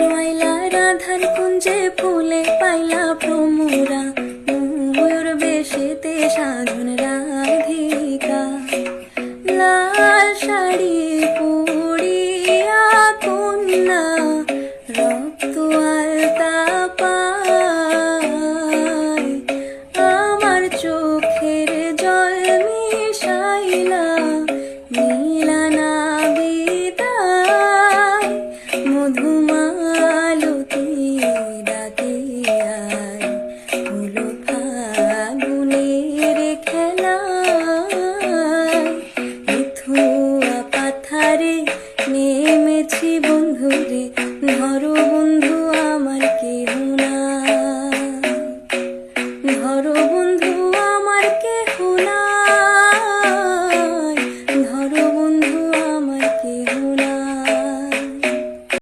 শোয়াইলা রাধার কুঞ্জে ফুলে পাইলা ভ্রমরা, ময়ূর বেশেতে সাধন রাধিকা। লাল শাড়ি পরিয়া কন্যা রক্ত আলতা পায়, আমার চোখের জল মিশাইলা নীলা না বিদায়। মধুমালতী ডাকে আয়, হলো ফাগুনের খেলায়। মিথুয়া পাথারে নেমেছি বন্ধুরে, ধরো